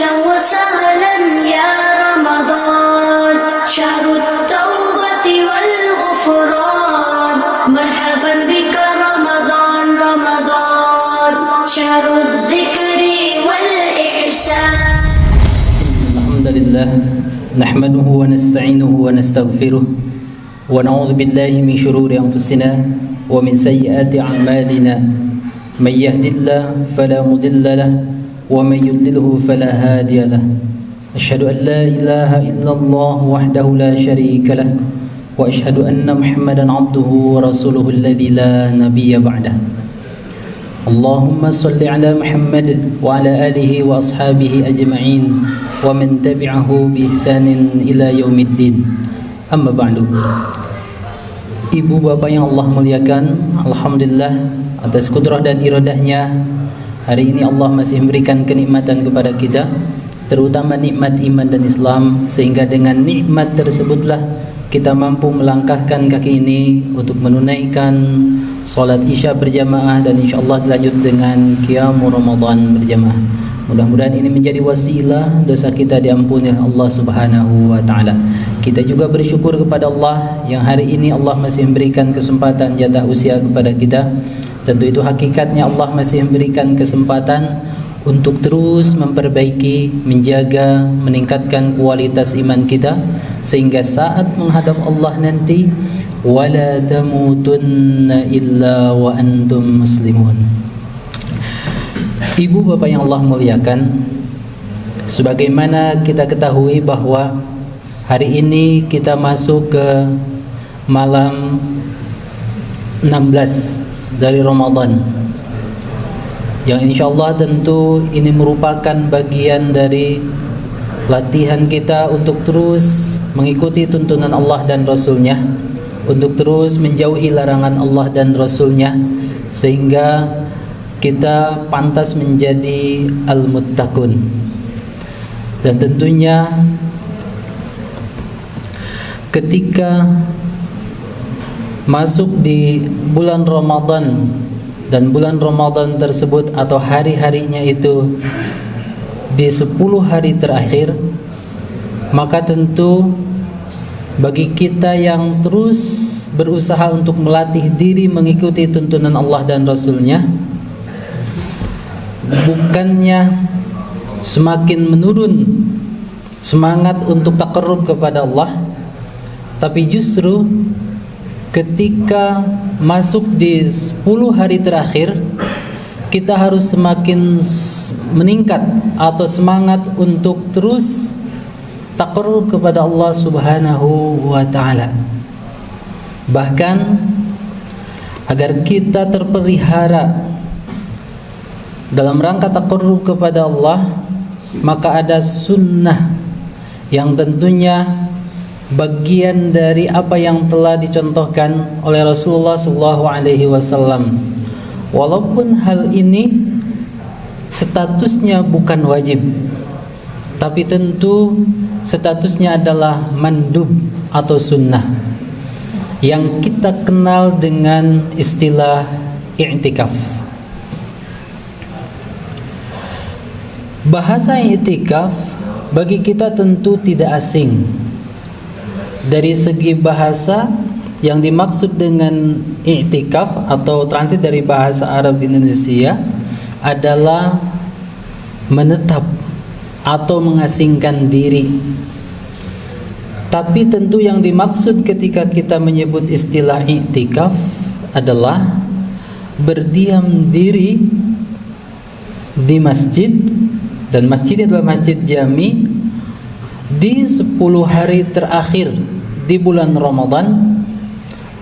أهلا وسهلا يا رمضان شهر التوبة والغفران مرحبا بك رمضان رمضان شهر الذكر والإحسان. الحمد لله نحمده ونستعينه ونستغفره ونعوذ بالله من شرور أنفسنا ومن سيئات أعمالنا من يهد الله فلا مضل له ومن يضلله فلا هادي له أشهد أن لا إله إلا الله وحده لا شريك له وأشهد أن محمدا عبده ورسوله الذي لا نبي بعده. اللهم صل على محمد وعلى آله وأصحابه أجمعين ومن تبعه بإحسان إلى يوم الدين. Amma ba'du. Ibu bapak yang Allah muliakan, alhamdulillah atas kudrah dan iradahnya, hari ini Allah masih memberikan kenikmatan kepada kita, terutama nikmat iman dan Islam, sehingga dengan nikmat tersebutlah kita mampu melangkahkan kaki ini untuk menunaikan salat Isya berjamaah dan insyaallah dilanjut dengan qiyamul Ramadan berjamaah. Mudah-mudahan ini menjadi wasilah dosa kita diampuni Allah Subhanahu wa taala. Kita juga bersyukur kepada Allah yang hari ini Allah masih memberikan kesempatan jatah usia kepada kita. Tentu itu hakikatnya Allah masih memberikan kesempatan untuk terus memperbaiki, menjaga, meningkatkan kualitas iman kita, sehingga saat menghadap Allah nanti wala tamutunna illa wa antum muslimun. Ibu bapak yang Allah muliakan, sebagaimana kita ketahui bahwa hari ini kita masuk ke malam 16 dari Ramadan, yang insyaallah tentu ini merupakan bagian dari latihan kita untuk terus mengikuti tuntunan Allah dan Rasulnya, untuk terus menjauhi larangan Allah dan Rasulnya, sehingga kita pantas menjadi al-muttaqun. Dan tentunya ketika masuk di bulan Ramadan, dan bulan Ramadan tersebut atau hari-harinya itu di 10 hari terakhir, maka tentu bagi kita yang terus berusaha untuk melatih diri mengikuti tuntunan Allah dan Rasulnya, bukannya semakin menurun semangat untuk taqarrub kepada Allah, tapi justru ketika masuk di 10 hari terakhir, kita harus semakin meningkat atau semangat untuk terus taqarrub kepada Allah Subhanahu wa taala. Bahkan agar kita terpelihara dalam rangka taqarrub kepada Allah, maka ada sunnah yang tentunya bagian dari apa yang telah dicontohkan oleh Rasulullah SAW. Walaupun hal ini statusnya bukan wajib, tapi tentu statusnya adalah mandub atau sunnah, yang kita kenal dengan istilah i'tikaf. Bahasa i'tikaf bagi kita tentu tidak asing. Dari segi bahasa, yang dimaksud dengan i'tikaf atau transit dari bahasa Arab Indonesia adalah menetap atau mengasingkan diri. Tapi tentu yang dimaksud ketika kita menyebut istilah i'tikaf adalah berdiam diri di masjid, dan masjid adalah masjid jami, di 10 hari terakhir di bulan Ramadan,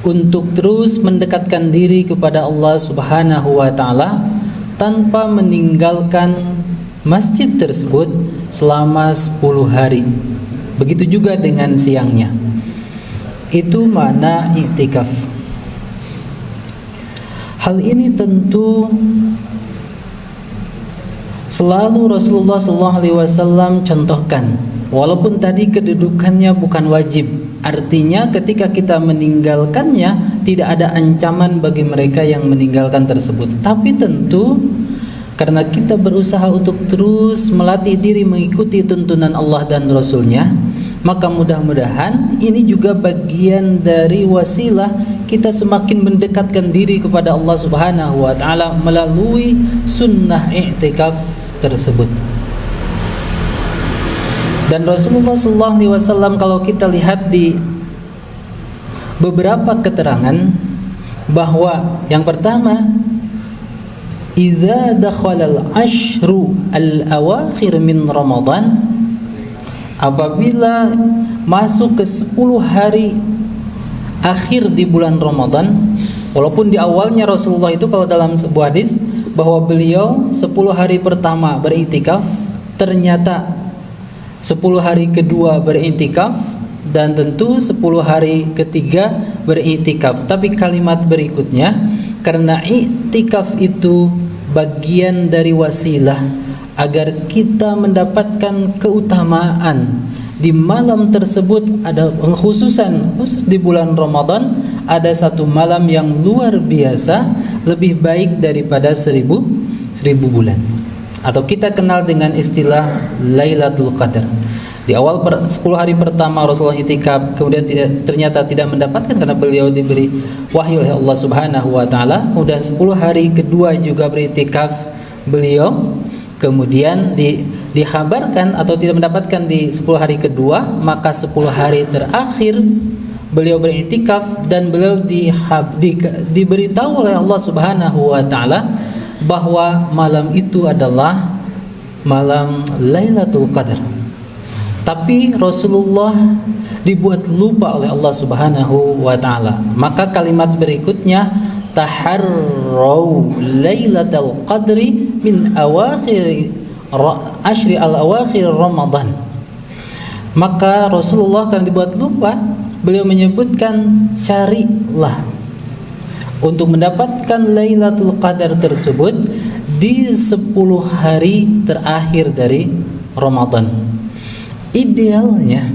untuk terus mendekatkan diri kepada Allah Subhanahu wa taala tanpa meninggalkan masjid tersebut selama 10 hari. Begitu juga dengan siangnya. Itu makna i'tikaf. Hal ini tentu selalu Rasulullah SAW contohkan, walaupun tadi kedudukannya bukan wajib. Artinya ketika kita meninggalkannya tidak ada ancaman bagi mereka yang meninggalkan tersebut. Tapi tentu Karena kita berusaha untuk terus melatih diri mengikuti tuntunan Allah dan Rasul-Nya, maka mudah-mudahan ini juga bagian dari wasilah kita semakin mendekatkan diri kepada Allah Subhanahu wa taala melalui sunnah i'tikaf tersebut. Dan Rasulullah SAW kalau kita lihat di beberapa keterangan bahwa yang pertama, idza dakhala al-ashru al-awakhir min Ramadan, apabila masuk ke 10 hari akhir di bulan Ramadan, walaupun di awalnya Rasulullah itu kalau dalam sebuah hadis bahwa beliau 10 hari pertama beriktikaf, ternyata 10 hari kedua beriktikaf, dan tentu 10 hari ketiga beriktikaf. Tapi kalimat berikutnya, karena iktikaf itu bagian dari wasilah agar kita mendapatkan keutamaan di malam tersebut. Ada khusus di bulan Ramadan ada satu malam yang luar biasa, lebih baik daripada 1000 bulan, atau kita kenal dengan istilah Lailatul Qadar. Di awal 10 hari pertama Rasulullah itikaf, kemudian ternyata tidak mendapatkan karena beliau diberi wahyu oleh Allah Subhanahu wa taala. Kemudian 10 hari kedua juga beritikaf beliau, kemudian dikhabarkan atau tidak mendapatkan di 10 hari kedua, maka 10 hari terakhir beliau beritikaf dan beliau diberitahu oleh Allah Subhanahu wa taala bahwa malam itu adalah malam Lailatul Qadar. Tapi Rasulullah dibuat lupa oleh Allah Subhanahu wa taala. Maka kalimat berikutnya, taharrau lailatul qadri min awakhir ashri al-awakhir Ramadan. Maka Rasulullah karena dibuat lupa, beliau menyebutkan carilah untuk mendapatkan Lailatul Qadar tersebut di 10 hari terakhir dari Ramadan. Idealnya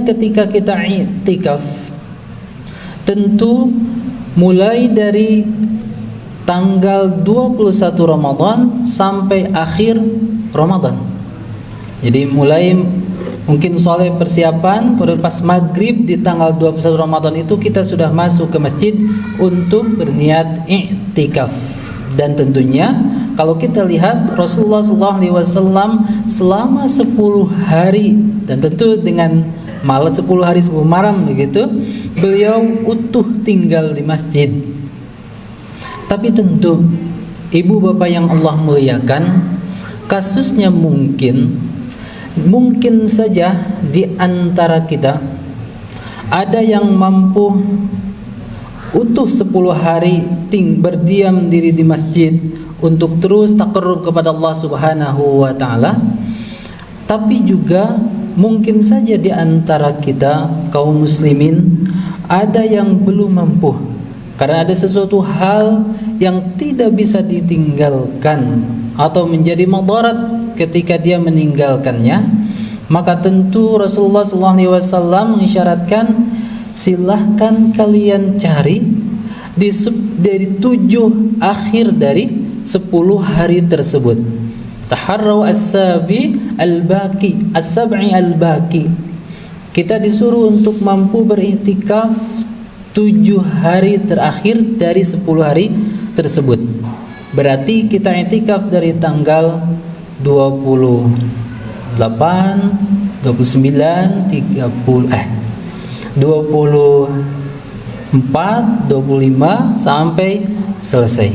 ketika kita i'tikaf, tentu mulai dari tanggal 21 Ramadan sampai akhir Ramadan. Jadi mulai mungkin soleh persiapan, kemudian pas maghrib di tanggal 21 Ramadan itu kita sudah masuk ke masjid untuk berniat i'tikaf. Dan tentunya kalau kita lihat Rasulullah SAW selama 10 hari, dan tentu dengan malam 10 hari 10 malam begitu, beliau utuh tinggal di masjid. Tapi tentu ibu bapak yang Allah muliakan, kasusnya mungkin saja di antara kita ada yang mampu utuh 10 hari berdiam diri di masjid untuk terus taqarrub kepada Allah Subhanahu wa taala. Tapi juga mungkin saja di antara kita kaum muslimin ada yang belum mampu karena ada sesuatu hal yang tidak bisa ditinggalkan atau menjadi madarat ketika dia meninggalkannya. Maka tentu Rasulullah SAW mengisyaratkan, silahkan kalian cari dari 7 akhir dari 10 hari tersebut. Taharraw as-sab'i al-baqi. Kita disuruh untuk mampu beriktikaf 7 hari terakhir dari 10 hari tersebut. Berarti kita iktikaf dari tanggal 28, 29, 30 24, 25 sampai selesai.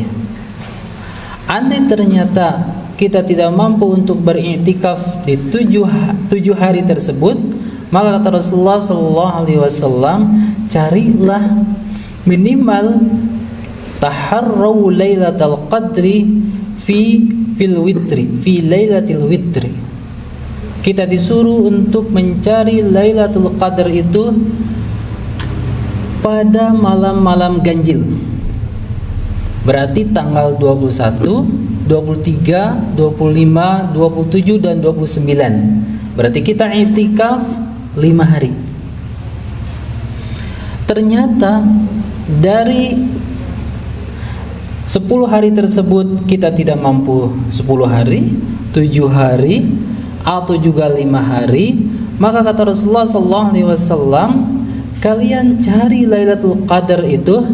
Andai ternyata kita tidak mampu untuk beriktikaf di 7 hari tersebut, maka kata Rasulullah SAW, carilah minimal taharraw lailatul qadri fi lailatul witri. Kita disuruh untuk mencari Lailatul Qadar itu pada malam-malam ganjil. Berarti tanggal 21, 23, 25, 27 dan 29. Berarti kita i'tikaf 5 hari. Ternyata dari 10 hari tersebut kita tidak mampu 10 hari, 7 hari, atau juga 5 hari, maka kata Rasulullah SAW, kalian cari Lailatul Qadar itu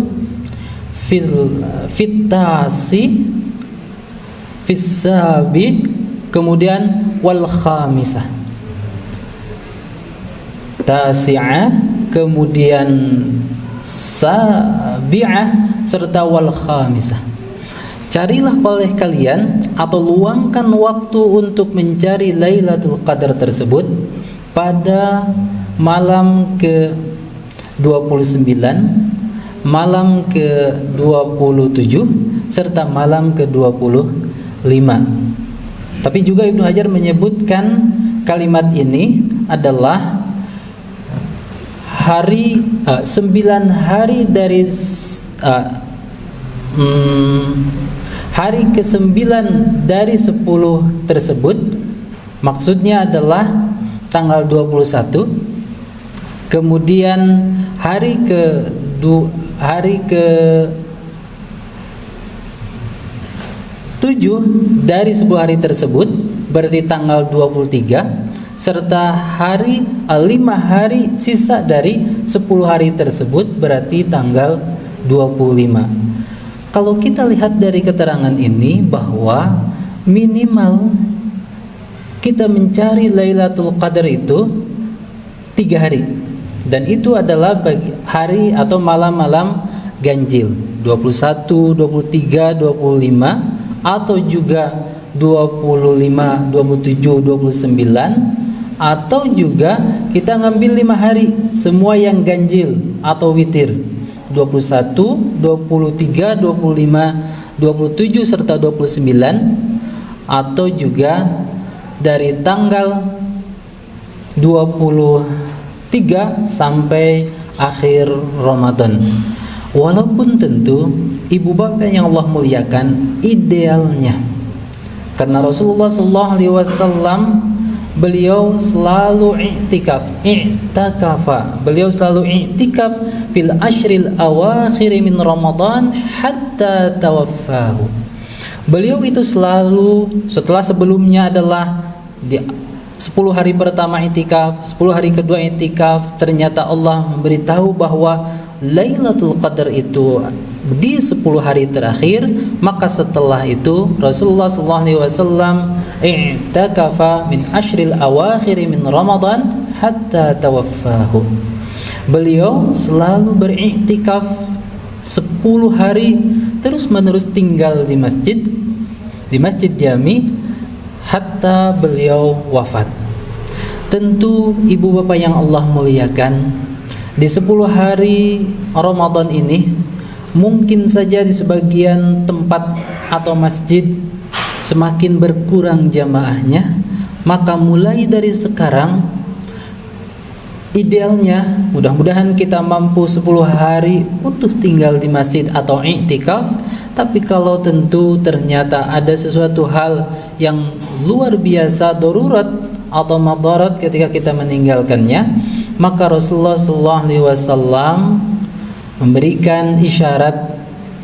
fitasi, fisabi, kemudian wal khamisah, tasi'ah, kemudian sabi'ah, serta wal khamisah. Carilah oleh kalian atau luangkan waktu untuk mencari Lailatul Qadar tersebut pada malam ke-29, malam ke-27, serta malam ke-25. Tapi juga Ibnu Hajar menyebutkan kalimat ini adalah hari 9 hari dari hari ke-9 dari 10 tersebut, maksudnya adalah tanggal 21, kemudian hari ke-7 dari 10 hari tersebut berarti tanggal 23, serta 5 hari sisa dari 10 hari tersebut berarti tanggal 25. Kalau kita lihat dari keterangan ini bahwa minimal kita mencari Lailatul Qadar itu 3 hari, dan itu adalah hari atau malam-malam ganjil 21, 23, 25, atau juga 25, 27, 29, atau juga kita ngambil 5 hari semua yang ganjil atau witir 21, 23, 25, 27, serta 29, atau juga dari tanggal 23 sampai akhir Ramadan. Walaupun tentu ibu bapak yang Allah muliakan, idealnya karena Rasulullah SAW beliau selalu beliau selalu i'tikaf fil ashril awakhir min Ramadan hatta tawaffahu. Beliau itu selalu sebelumnya adalah di 10 hari pertama i'tikaf, 10 hari kedua i'tikaf, ternyata Allah memberitahu bahwa Lailatul Qadar itu di 10 hari terakhir, maka setelah itu Rasulullah SAW i'takafa min ashril awakhir min Ramadan hatta tawaffahu. Beliau selalu beriktikaf 10 hari terus menerus tinggal di Masjid Jami hatta beliau wafat. Tentu ibu bapak yang Allah muliakan, di 10 hari Ramadan ini mungkin saja di sebagian tempat atau masjid semakin berkurang jamaahnya, maka mulai dari sekarang idealnya mudah-mudahan kita mampu 10 hari utuh tinggal di masjid atau i'tikaf. Tapi kalau tentu ternyata ada sesuatu hal yang luar biasa, darurat atau madarat ketika kita meninggalkannya, maka Rasulullah SAW memberikan isyarat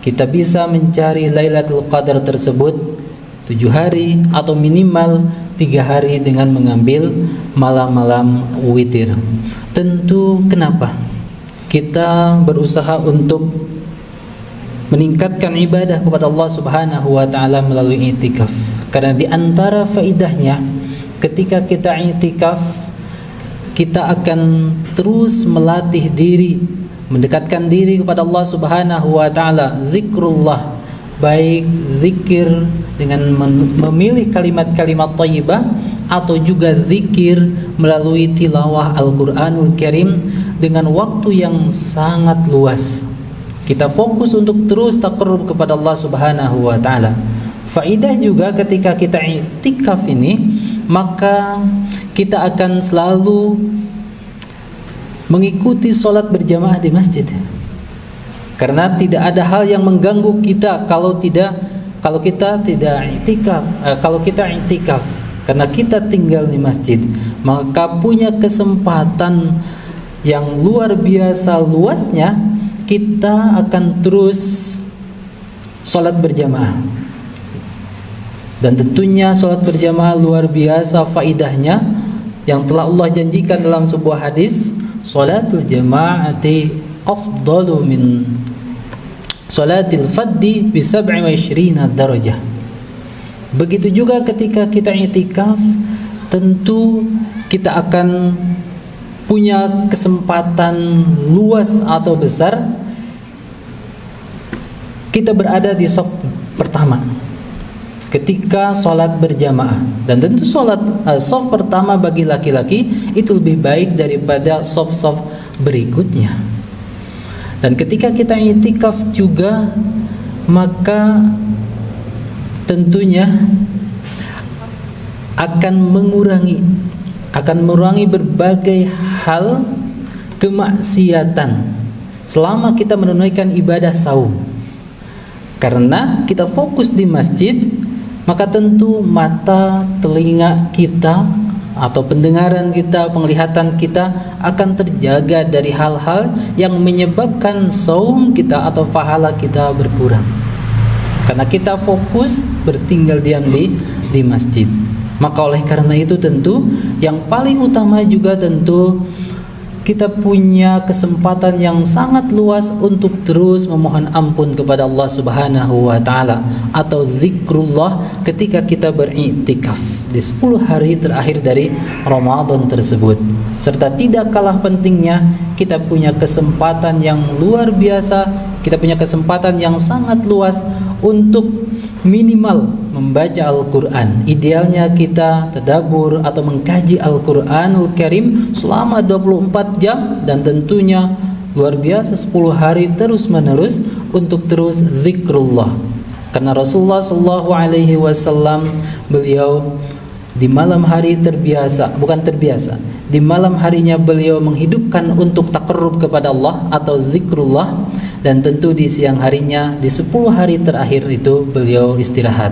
kita bisa mencari Lailatul Qadar tersebut 7 hari atau minimal 3 hari dengan mengambil malam-malam witir. Tentu kenapa kita berusaha untuk meningkatkan ibadah kepada Allah Subhanahu wa taala melalui i'tikaf? Karena di antara faidahnya ketika kita i'tikaf, kita akan terus melatih diri, mendekatkan diri kepada Allah Subhanahu wa taala. Zikrullah, baik zikir dengan memilih kalimat-kalimat thayyibah atau juga zikir melalui tilawah Al-Qur'anul Karim dengan waktu yang sangat luas. Kita fokus untuk terus taqarrub kepada Allah Subhanahu wa taala. Faidah juga ketika kita i'tikaf ini, maka kita akan selalu mengikuti sholat berjamaah di masjid. Karena tidak ada hal yang mengganggu kita kalau kita i'tikaf, karena kita tinggal di masjid, maka punya kesempatan yang luar biasa luasnya kita akan terus salat berjamaah. Dan tentunya salat berjamaah luar biasa faidahnya yang telah Allah janjikan dalam sebuah hadis, salatul jama'ati afdalu min salatil faddi bi 27 darajah. Begitu juga ketika kita i'tikaf, tentu kita akan punya kesempatan luas atau besar kita berada di saf pertama ketika sholat berjamaah. Dan tentu sholat saf pertama bagi laki-laki itu lebih baik daripada saf-saf berikutnya. Dan ketika kita i'tikaf juga, maka tentunya akan mengurangi berbagai hal kemaksiatan selama kita menunaikan ibadah saum. Karena kita fokus di masjid, maka tentu mata, telinga kita atau pendengaran kita, penglihatan kita akan terjaga dari hal-hal yang menyebabkan saum kita atau pahala kita berkurang. Karena kita fokus bertinggal diam di masjid. Maka oleh karena itu tentu yang paling utama juga tentu kita punya kesempatan yang sangat luas untuk terus memohon ampun kepada Allah Subhanahu wa taala atau zikrullah ketika kita beriktikaf di 10 hari terakhir dari Ramadan tersebut. Serta tidak kalah pentingnya kita punya kesempatan yang luar biasa, kita punya kesempatan yang sangat luas untuk minimal membaca Al-Quran. Idealnya kita tadabbur atau mengkaji Al-Quranul Karim selama 24 jam, dan tentunya luar biasa 10 hari terus menerus untuk terus zikrullah. Karena Rasulullah SAW beliau di malam hari di malam harinya beliau menghidupkan untuk taqarrub kepada Allah atau zikrullah, dan tentu di siang harinya di 10 hari terakhir itu beliau istirahat.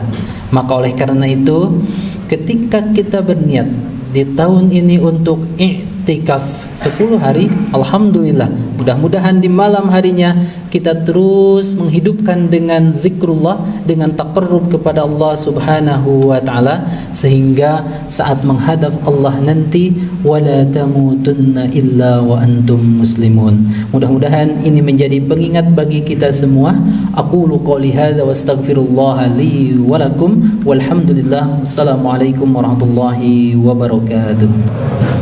Maka oleh karena itu ketika kita berniat di tahun ini untuk i'tikaf 10 hari, alhamdulillah, mudah-mudahan di malam harinya kita terus menghidupkan dengan zikrullah, dengan taqarrub kepada Allah Subhanahu wa taala, sehingga saat menghadap Allah nanti wala tamutunna illa wa antum muslimun. Mudah-mudahan ini menjadi pengingat bagi kita semua. Aqulu qouli hadza wastaghfirullah li wa lakum walhamdulillah. Wassalamualaikum warahmatullahi wabarakatuh.